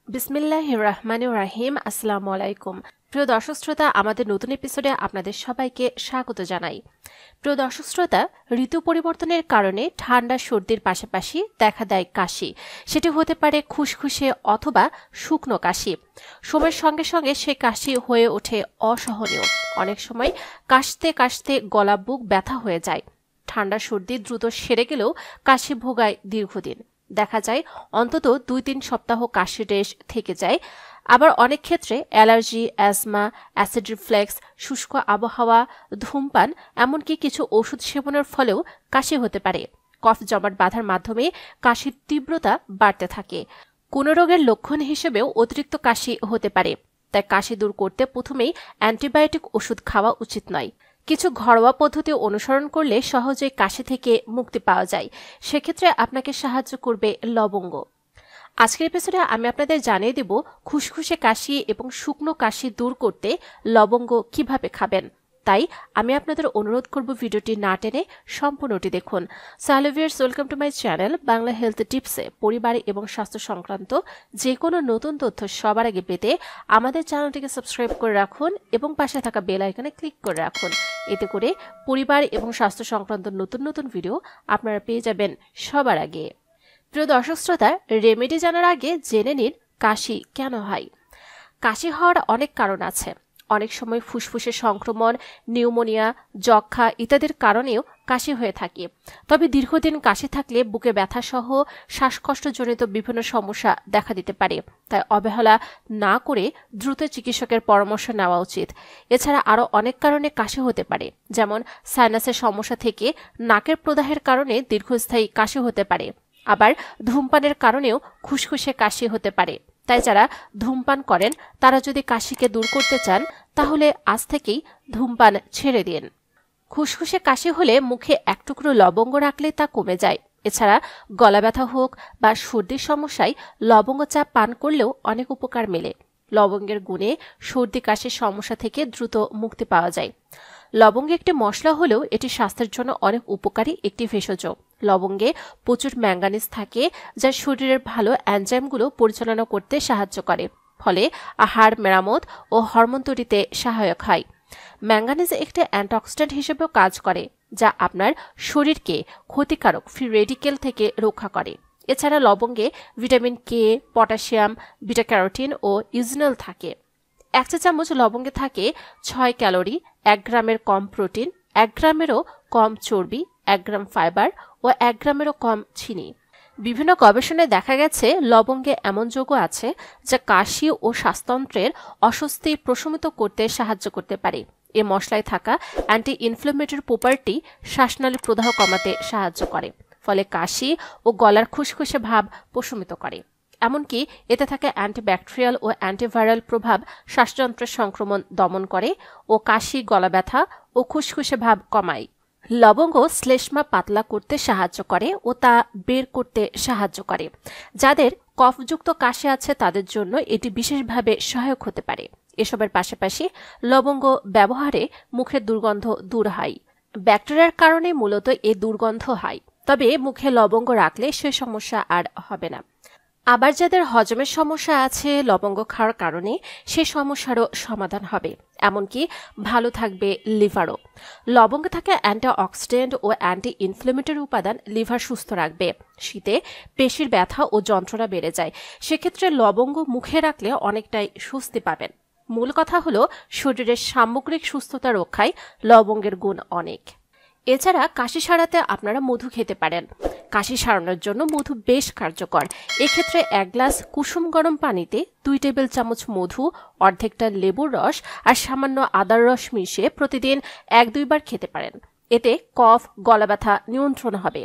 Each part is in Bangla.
বিসমিল্লাহির রহমানির রহিম। আসসালামু আলাইকুম। প্রিয় দর্শক শ্রোতা, আমাদের নতুন এপিসোডে আপনাদের সবাইকে স্বাগত জানাই। প্রিয় দর্শক শ্রোতা, ঋতু পরিবর্তনের কারণে ঠান্ডা সর্দির পাশাপাশি দেখা দেয় কাশি। সেটি হতে পারে খুসখুসে অথবা শুকনো কাশি। সময়ের সঙ্গে সঙ্গে সে কাশি হয়ে ওঠে অসহনীয়। অনেক সময় কাশতে কাশতে গলা বুক ব্যথা হয়ে যায়। ঠান্ডা সর্দি দ্রুত সেরে গেলেও কাশি ভোগায় দীর্ঘদিন। দেখা যায় অন্তত 2-3 সপ্তাহ কাশির রেশ থেকে যায়। আবার অনেক ক্ষেত্রে অ্যালার্জি, অ্যাজমা, অ্যাসিড রিফ্লেক্স, শুষ্ক আবহাওয়া, ধূমপান, এমনকি কিছু ওষুধ সেবনের ফলেও কাশি হতে পারে। কফ জমাট বাঁধার মাধ্যমে কাশির তীব্রতা বাড়তে থাকে। কোনো রোগের লক্ষণ হিসেবেও অতিরিক্ত কাশি হতে পারে। তাই কাশি দূর করতে প্রথমেই অ্যান্টিবায়োটিক ওষুধ খাওয়া উচিত নয়। কিছু ঘরোয়া পদ্ধতি অনুসরণ করলে সহজেই কাশি থেকে মুক্তি পাওয়া যায়। সেক্ষেত্রে আপনাকে সাহায্য করবে লবঙ্গ। আজকের এপিসোডে আমি আপনাদের জানিয়ে দেব খুসখুসে কাশি এবং শুকনো কাশি দূর করতে লবঙ্গ কিভাবে খাবেন। তাই আমি আপনাদের অনুরোধ করব ভিডিওটি না টেনে সম্পূর্ণটি দেখুন। Hello viewers, welcome to my channel Bangla health টিপসে। পরিবার এবং স্বাস্থ্য সংক্রান্ত যে কোনো নতুন তথ্য সবার আগে পেতে আমাদের চ্যানেলটিকে সাবস্ক্রাইব করে রাখুন এবং পাশে থাকা বেল আইকনে ক্লিক করে রাখুন। এতে করে পরিবার এবং স্বাস্থ্য সংক্রান্ত নতুন নতুন ভিডিও আপনারা পেয়ে যাবেন সবার আগে। প্রিয় দর্শক শ্রোতা, রেমেডি জানার আগে জেনে নিন কাশি কেন হয়। কাশি হওয়ার অনেক কারণ আছে। অনেক সময় ফুসফুসে সংক্রমণ, নিউমোনিয়া, যক্ষা ইত্যাদির কারণেও কাশি হয়ে থাকে। তবে দীর্ঘদিন কাশি থাকলে বুকে ব্যথা সহ শ্বাসকষ্টজনিত বিভিন্ন সমস্যা দেখা দিতে পারে। তাই অবহেলা না করে দ্রুত চিকিৎসকের পরামর্শ নেওয়া উচিত। এছাড়া আরও অনেক কারণে কাশি হতে পারে, যেমন সাইনাসের সমস্যা থেকে নাকের প্রদাহের কারণে দীর্ঘস্থায়ী কাশি হতে পারে। আবার ধূমপানের কারণেও খুসখুসে কাশি হতে পারে। তাই যারা ধূমপান করেন তারা যদি কাশিকে দূর করতে চান তাহলে আজ থেকেই ধূমপান ছেড়ে দিন। খুসখুসে কাশি হলে মুখে এক টুকরো লবঙ্গ রাখলে তা কমে যায়। এছাড়া গলা ব্যথা হোক বা সর্দির সমস্যায় লবঙ্গ চা পান করলেও অনেক উপকার মেলে। লবঙ্গের গুণে সর্দি কাশির সমস্যা থেকে দ্রুত মুক্তি পাওয়া যায়। লবঙ্গ একটি মশলা হলেও এটি স্বাস্থ্যের জন্য অনেক উপকারী একটি ভেষজ। লবঙ্গে প্রচুর ম্যাঙ্গানিজ থাকে, যা শরীরের ভালো এনজাইমগুলো পরিচালনা করতে সাহায্য করে। ফলে হাড় মেরামত ও হরমোন তৈরিতে সহায়ক হয়। ম্যাঙ্গানিজ একটি অ্যান্টিঅক্সিডেন্ট হিসেবেও কাজ করে, যা আপনার শরীরকে ক্ষতিকারক ফ্রি রেডিকেল থেকে রক্ষা করে। এছাড়া লবঙ্গে vitamin K, potassium, beta carotene ও ইউজিনল থাকে। 1 চা চামচ লবঙ্গে থাকে 6 ক্যালোরি, 1 গ্রামের কম প্রোটিন, 1 গ্রামেরও কম চর্বি, 1 গ্রাম ফাইবার ও 1 গ্রামেরও কম চিনি। বিভিন্ন গবেষণায় দেখা গেছে লবঙ্গে এমন যৌগ আছে যা কাশি ও শ্বাসতন্ত্রের অস্বস্তি প্রশমিত করতে সাহায্য করতে পারে। এ মশলায় থাকা অ্যান্টি ইনফ্লেমেটরি প্রপার্টি শ্বাসনালী প্রদাহ কমাতে সাহায্য করে, ফলে কাশি ও গলার খুসখুসে ভাব প্রশমিত করে। এমনকি এতে থাকা অ্যান্টিব্যাকটেরিয়াল ও অ্যান্টিভাইরাল প্রভাব শ্বাসযন্ত্রের সংক্রমণ দমন করে ও কাশি, গলা ব্যথা ও খুসখুসে ভাব কমায়। লবঙ্গ শ্লেষ্মা পাতলা করতে সাহায্য করে ও তা বের করতে সাহায্য করে। যাদের কফযুক্ত কাশি আছে তাদের জন্য এটি বিশেষভাবে সহায়ক হতে পারে। এসবের পাশাপাশি লবঙ্গ ব্যবহারে মুখের দুর্গন্ধ দূর হয়। ব্যাকটেরিয়ার কারণে মূলত এ দুর্গন্ধ হয়, তবে মুখে লবঙ্গ রাখলে সে সমস্যা আর হবে না। আবার যাদের হজমের সমস্যা আছে, লবঙ্গ খাওয়ার কারণে সে সমস্যারও সমাধান হবে। এমনকি ভালো থাকবে লিভারও। লবঙ্গে থাকা অ্যান্টিঅক্সিডেন্ট ও অ্যান্টি ইনফ্লেমেটরি উপাদান লিভার সুস্থ রাখবে। শীতে পেশির ব্যথা ও যন্ত্রণা বেড়ে যায়, সেক্ষেত্রে লবঙ্গ মুখে রাখলে অনেকটাই স্বস্তি পাবেন। মূল কথা হলো শরীরের সামগ্রিক সুস্থতা রক্ষায় লবঙ্গের গুণ অনেক। এছাড়া কাশি সারাতে আপনারা মধু খেতে পারেন। কাশি সারানোর জন্য মধু বেশ কার্যকর। এক্ষেত্রে 1 গ্লাস কুসুম গরম পানিতে 2 টেবিল চামচ মধু, অর্ধেকটা লেবুর রস আর সামান্য আদার রস মিশিয়ে প্রতিদিন 1-2 বার খেতে পারেন। এতে কফ, গলা ব্যথা নিয়ন্ত্রণ হবে।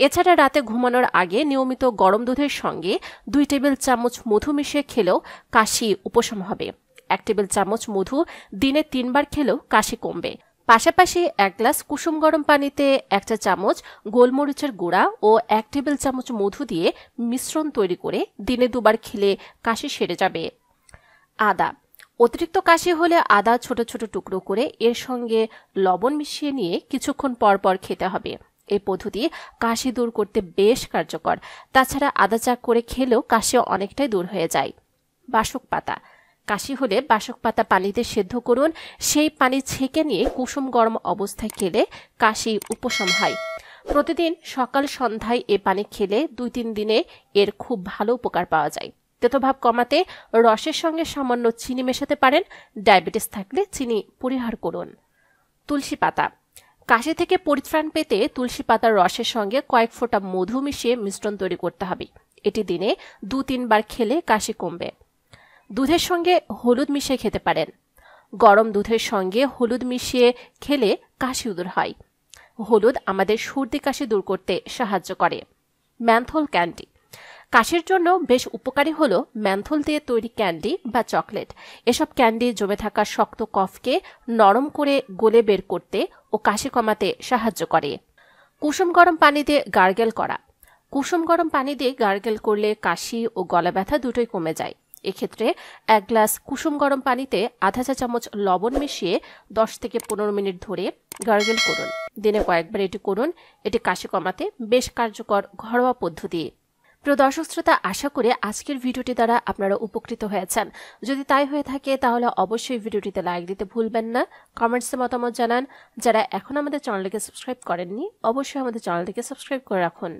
এছাড়া রাতে ঘুমানোর আগে নিয়মিত গরম দুধের সঙ্গে 2 টেবিল চামচ মধু মিশিয়ে খেলেও কাশি উপশম হবে। 1 টেবিল চামচ মধু দিনে 3 বার খেলেও কাশি কমবে। পাশাপাশি 1 গ্লাস কুসুম গরম পানিতে 1 চা চামচ গোলমরিচের গুঁড়া ও 1 টেবিল চামচ মধু দিয়ে মিশ্রণ তৈরি করে দিনে 2 বার খেলে কাশি সেরে যাবে। আদা। অতিরিক্ত কাশি হলে আদা ছোট ছোট টুকরো করে এর সঙ্গে লবণ মিশিয়ে নিয়ে কিছুক্ষণ পর পর খেতে হবে। এই পদ্ধতি কাশি দূর করতে বেশ কার্যকর। তাছাড়া আদা চা করে খেলেও কাশি অনেকটাই দূর হয়ে যায়। বাসক পাতা। কাশি হলে বাসক পাতা পানিতে সেদ্ধ করুন, সেই পানি ছেঁকে নিয়ে কুসুম গরম অবস্থায় খেলে কাশি উপশম হয়। প্রতিদিন সকাল সন্ধ্যায় এ পানি খেলে 2-3 দিনে এর খুব ভালো উপকার পাওয়া যায়। তেতোভাব কমাতে রসের সঙ্গে সামান্য চিনি মেশাতে পারেন। ডায়াবেটিস থাকলে চিনি পরিহার করুন। তুলসী পাতা। কাশি থেকে পরিত্রাণ পেতে তুলসী পাতার রসের সঙ্গে কয়েক ফোঁটা মধু মিশিয়ে মিশ্রণ তৈরি করতে হবে। এটি দিনে 2-3 বার খেলে কাশি কমবে। দুধের সঙ্গে হলুদ মিশিয়ে খেতে পারেন। গরম দুধের সঙ্গে হলুদ মিশিয়ে খেলে কাশি দূর হয়। হলুদ আমাদের সর্দি কাশি দূর করতে সাহায্য করে। Menthol candy. কাশির জন্য বেশ উপকারী হলো ম্যান্থল দিয়ে তৈরি ক্যান্ডি বা চকলেট। এসব ক্যান্ডি জমে থাকা শক্ত কফকে নরম করে গলে বের করতে ও কাশি কমাতে সাহায্য করে। কুসুম গরম পানি দিয়ে গার্গেল করা। কুসুম গরম পানি দিয়ে গার্গেল করলে কাশি ও গলা ব্যথা দুটোই কমে যায়। এক্ষেত্রে 1 গ্লাস কুসুম গরম পানিতে আধা চা চামচ লবণ মিশিয়ে 10 থেকে 15 মিনিট ধরে গার্গেল করুন। দিনে কয়েকবার এটি করুন। এটি কাশি কমাতে বেশ কার্যকর ঘরোয়া পদ্ধতি। প্রিয় দর্শক শ্রোতা, আশা করি আজকের ভিডিওটি দ্বারা আপনারা উপকৃত হয়েছেন। যদি তাই হয়ে থাকে তাহলে অবশ্যই ভিডিওটিতে লাইক দিতে ভুলবেন না। কমেন্টসে মতামত জানান। যারা এখন আমাদের চ্যানেলটিকে সাবস্ক্রাইব করেননি অবশ্যই আমাদের চ্যানেলটিকে সাবস্ক্রাইব করে রাখুন।